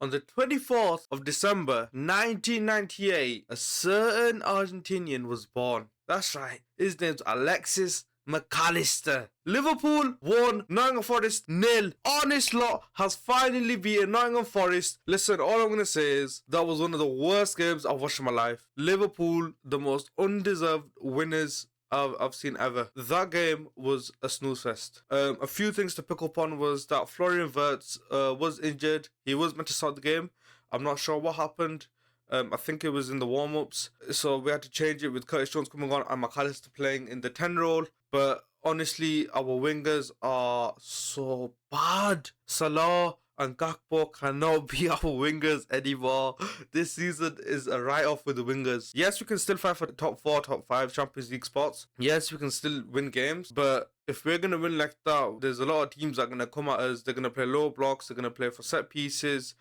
On the 24th of December 1998, a certain Argentinian was born. That's right, his name's ALEXIS McAllister. Liverpool won, Nottingham Forest nil. Honest lot has finally beaten Nottingham Forest. Listen, all I'm going to say is that was one of the worst games I've watched in my life. Liverpool, the most undeserved winners I've seen ever. That game was a snooze fest. A few things to pick up on was that Florian Wirtz was injured. He was meant to start the game. I'm not sure what happened. I think it was in the warm-ups. So we had to change it with Curtis Jones coming on and McAllister playing in the 10 role. But honestly, our wingers are so bad. Salah and Gakpo cannot be our wingers anymore. This season is a write-off with the wingers. Yes, we can still fight for the top 4, top 5 Champions League spots. Yes, we can still win games. But if we're going to win like that, there's a lot of teams that are going to come at us. They're going to play low blocks. They're going to play for set pieces.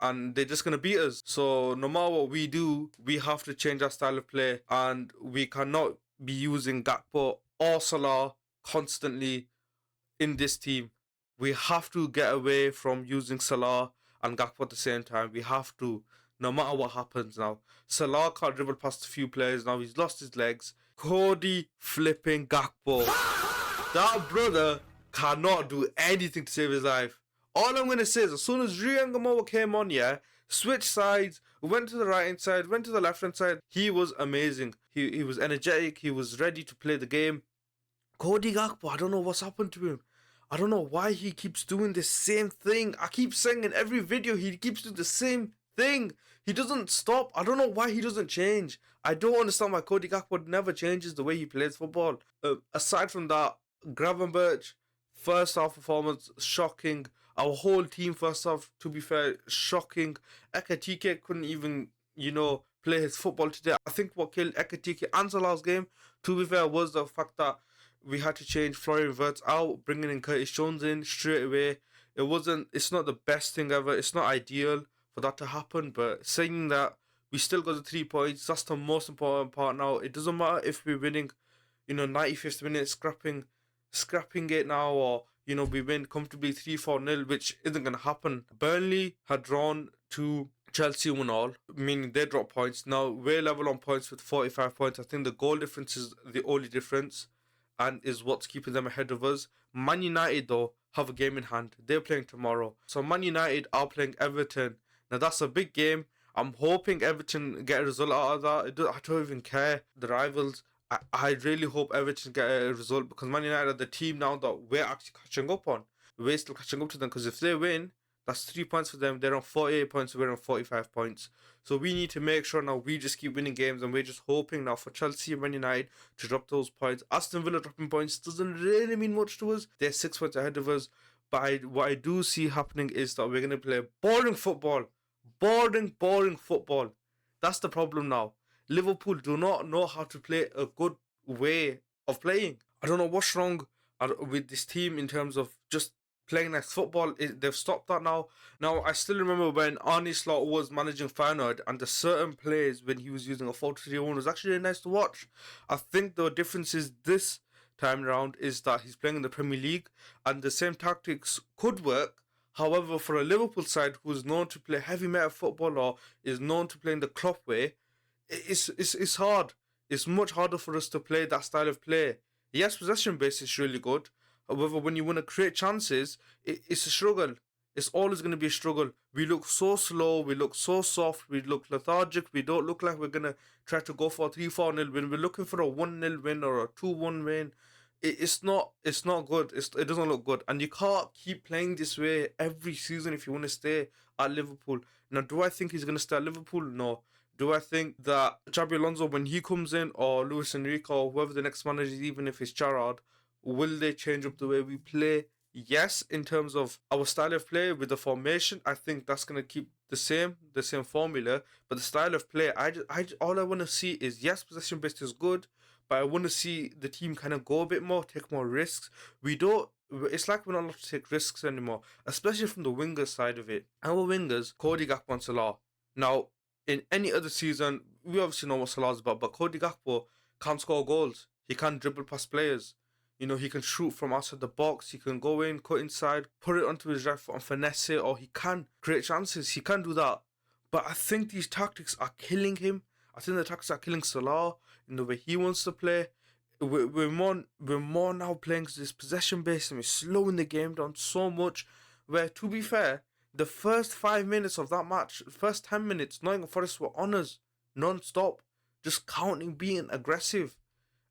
And they're just going to beat us. So no matter what we do, we have to change our style of play. And we cannot be using Gakpo or Salah constantly in this team. We have to get away from using Salah and Gakpo at the same time. We have to, no matter what happens now. Salah can't dribble past a few players now. He's lost his legs. Cody flipping Gakpo. That brother cannot do anything to save his life. All I'm going to say is as soon as Ryan Gamowa came on, switched sides, went to the right hand side, went to the left hand side. He was amazing. He was energetic. He was ready to play the game. Cody Gakpo, I don't know what's happened to him. I don't know why he keeps doing the same thing. I keep saying in every video, he keeps doing the same thing. He doesn't stop. I don't know why he doesn't change. I don't understand why Cody Gakpo never changes the way he plays football. Aside from that, Gravenberch, first half performance, shocking. Our whole team, first half, to be fair, shocking. Ekatike couldn't even, play his football today. I think what killed Ekatike and Salah's game, to be fair, was the fact that we had to change Florian Wirtz out, bringing in Curtis Jones in straight away. It's not the best thing ever. It's not ideal for that to happen, but saying that, we still got the 3 points. That's the most important part now. It doesn't matter if we're winning, 95th minute, scrapping it now, or we win comfortably 3-4-0, which isn't going to happen. Burnley had drawn to Chelsea 1-1, meaning they dropped points. Now we're level on points with 45 points. I think the goal difference is the only difference and is what's keeping them ahead of us. Man United, though, have a game in hand. They're playing tomorrow. So Man United are playing Everton. Now that's a big game. I'm hoping Everton get a result out of that. I don't even care. The rivals. I really hope Everton get a result, because Man United are the team now that we're actually catching up on. We're still catching up to them, because if they win, that's 3 points for them. They're on 48 points, we're on 45 points. So we need to make sure now we just keep winning games, and we're just hoping now for Chelsea and Man United to drop those points. Aston Villa dropping points doesn't really mean much to us. They're 6 points ahead of us. But what I do see happening is that we're going to play boring football. Boring football. That's the problem now. Liverpool do not know how to play a good way of playing. I don't know what's wrong with this team in terms of just playing nice football. They've stopped that now. Now, I still remember when Arne Slot was managing Feyenoord, and the certain plays when he was using a 4-3-1 was actually really nice to watch. I think the difference is this time around is that he's playing in the Premier League, and the same tactics could work. However, for a Liverpool side who is known to play heavy metal football or is known to play in the Klopp way, it's hard. It's much harder for us to play that style of play. Yes, possession base is really good. However, when you want to create chances, it's a struggle. It's always going to be a struggle. We look so slow. We look so soft. We look lethargic. We don't look like we're going to try to go for a 3-4-0 win. We're looking for a 1-0 win or a 2-1 win. It's not good. It doesn't look good. And you can't keep playing this way every season if you want to stay at Liverpool. Now, do I think he's going to stay at Liverpool? No. Do I think that Xabi Alonso, when he comes in, or Luis Enrique, or whoever the next manager is, even if it's Gerrard, will they change up the way we play? Yes, in terms of our style of play with the formation, I think that's going to keep the same formula. But the style of play, all I want to see is, yes, possession based is good, but I want to see the team kind of go a bit more, take more risks. It's like we're not allowed to take risks anymore, especially from the wingers side of it. Our wingers, Cody Gakpo and Salah. Now, in any other season, we obviously know what Salah's about, but Cody Gakpo can't score goals. He can't dribble past players. You know, he can shoot from outside the box. He can go in, cut inside, put it onto his right foot and finesse it, or he can create chances. He can do that. But I think these tactics are killing him. I think the tactics are killing Salah in the way he wants to play. We're more now playing this possession base, and we're slowing the game down so much. Where, to be fair, the first 5 minutes of that match, first 10 minutes, Nottingham Forest were on us non-stop, just counting, being aggressive.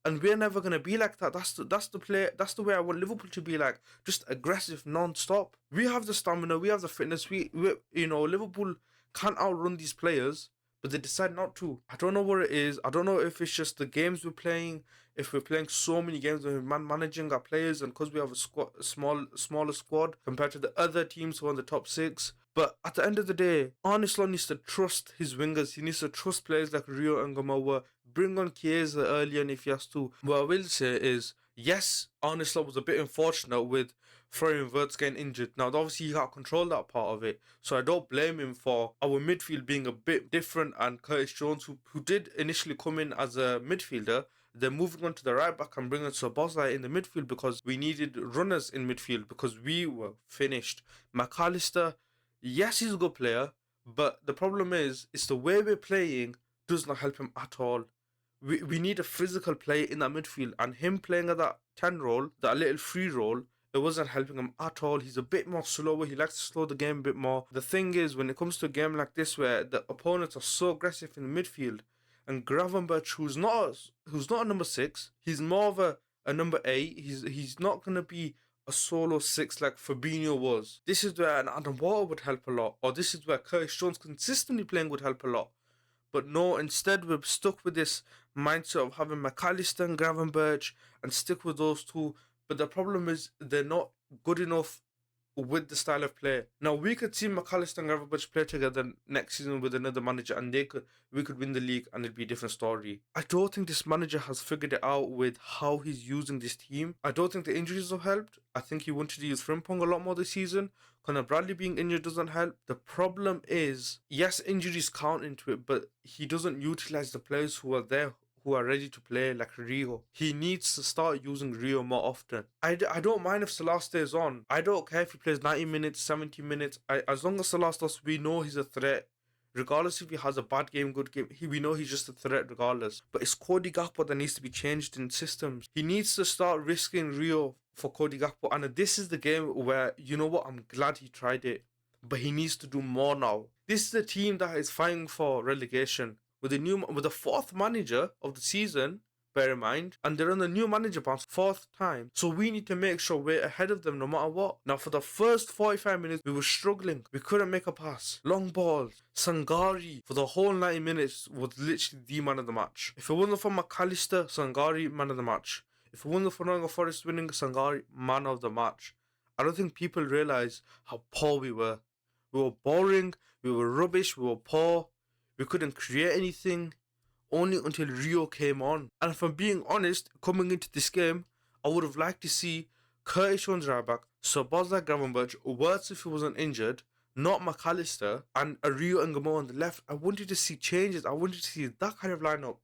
And we're never gonna be like that. That's the way I want Liverpool to be like, just aggressive non-stop. We have the stamina, we have the fitness. We you know, Liverpool can't outrun these players, but they decide not to. I don't know what it is. I don't know if it's just the games we're playing. If we're playing so many games, we're managing our players, and because we have a smaller squad compared to the other teams who are in the top 6. But at the end of the day, Arne Slot needs to trust his wingers. He needs to trust players like Rio and Gamowa. Bring on Chiesa early on if he has to. What I will say is, yes, Arne Slot was a bit unfortunate with Florian Wirtz getting injured. Now, obviously, he can't control that part of it, so I don't blame him for our midfield being a bit different. And Curtis Jones, who did initially come in as a midfielder, then moving on to the right back and bringing Szoboszlai in the midfield because we needed runners in midfield because we were finished. McAllister, yes, he's a good player, but the problem is, it's the way we're playing does not help him at all. We need a physical player in that midfield, and him playing at that 10 role, that little free role, it wasn't helping him at all. He's a bit more slower. He likes to slow the game a bit more. The thing is, when it comes to a game like this where the opponents are so aggressive in the midfield, and Gravenberch, who's not a number 6, he's more of a number 8. He's not going to be a solo 6 like Fabinho was. This is where an Adam Water would help a lot, or this is where Curtis Jones consistently playing would help a lot. But no, instead we're stuck with this mindset of having McAllister and Gravenberch and stick with those two. But the problem is they're not good enough with the style of play. Now, we could see McAllister and Gravenberch play together next season with another manager, and we could win the league, and it'd be a different story. I don't think this manager has figured it out with how he's using this team. I don't think the injuries have helped. I think he wanted to use Frimpong a lot more this season. Conor Bradley being injured doesn't help. The problem is, yes, injuries count into it, but he doesn't utilize the players who are there, who are ready to play, like Rio. He needs to start using Rio more often. I don't mind if Salah stays on. I don't care if he plays 90 minutes, 70 minutes. As long as Salah starts, we know he's a threat. Regardless if he has a bad game, good game, we know he's just a threat regardless. But it's Cody Gakpo that needs to be changed in systems. He needs to start risking Rio for Cody Gakpo. And this is the game where, you know what, I'm glad he tried it. But he needs to do more now. This is a team that is fighting for relegation. With the 4th manager of the season, bear in mind, and they're on the new manager bounce 4th time. So we need to make sure we're ahead of them no matter what. Now, for the first 45 minutes, we were struggling. We couldn't make a pass. Long balls. Sangari, for the whole 90 minutes, was literally the man of the match. If it wasn't for McAllister, Sangari, man of the match. If it wasn't for Nottingham Forest winning, Sangari, man of the match. I don't think people realise how poor we were. We were boring, we were rubbish, we were poor. We couldn't create anything, only until Rio came on. And if I'm being honest, coming into this game, I would have liked to see Curtis Jones right back, Szoboszlai, Gravenberch, Wirtz if he wasn't injured, not McAllister, and a Rio and Gamo on the left. I wanted to see changes. I wanted to see that kind of lineup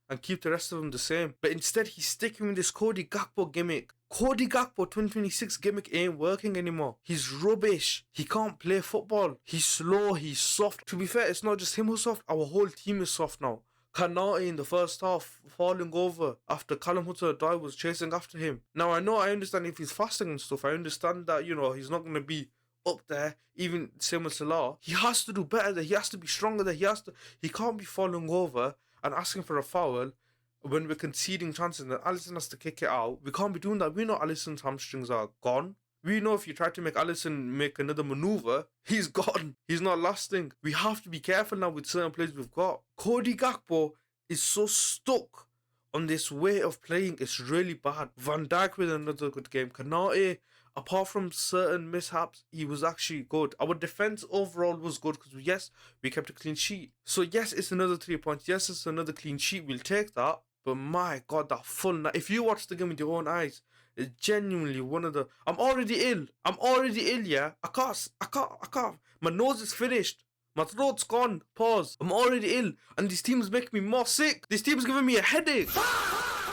and keep the rest of them the same. But instead, he's sticking with this Cody Gakpo gimmick. Cody Gakpo 2026 gimmick ain't working anymore. He's rubbish. He can't play football. He's slow. He's soft. To be fair, it's not just him who's soft. Our whole team is soft now. Kanate in the first half falling over after Callum Hudson-Odoi was chasing after him. Now, I understand if he's fasting and stuff. I understand that, you know, he's not going to be up there, even same with Salah. He has to do better there. He has to be stronger there. He can't be falling over and asking for a foul when we're conceding chances and Alisson has to kick it out. We can't be doing that. We know Alisson's hamstrings are gone. We know if you try to make Alisson make another maneuver, he's gone. He's not lasting. We have to be careful now with certain players we've got. Cody Gakpo is so stuck on this way of playing. It's really bad. Van Dijk with another good game. Kanate, apart from certain mishaps, he was actually good. Our defense overall was good because, yes, we kept a clean sheet. So, yes, it's another 3 points. Yes, it's another clean sheet. We'll take that. But my God, that full night. If you watch the game with your own eyes, it's genuinely one of the... I'm already ill, yeah. I can't. My nose is finished. My throat's gone. Pause. I'm already ill. And this team's making me more sick. This team's giving me a headache.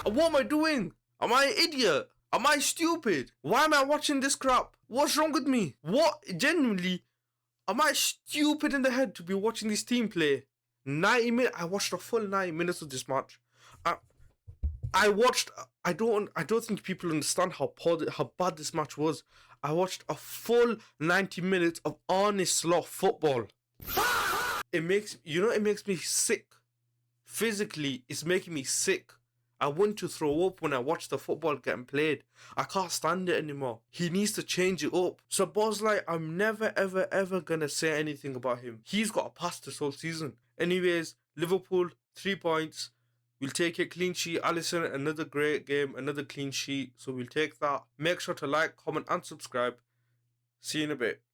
And what am I doing? Am I an idiot? Am I stupid? Why am I watching this crap? What's wrong with me? What? Genuinely, am I stupid in the head to be watching this team play? 90 minutes. I watched a full 90 minutes of this match. I watched. I don't think people understand how bad this match was. I watched a full 90 minutes of honest sloth football. It makes me sick. Physically, it's making me sick. I want to throw up when I watch the football getting played. I can't stand it anymore. He needs to change it up. So Bosley, I'm never ever ever gonna say anything about him. He's got a pass this whole season. Anyways, Liverpool, 3 points. We'll take a clean sheet. ALLISTER, another great game, another clean sheet. So we'll take that. Make sure to like, comment and subscribe. See you in a bit.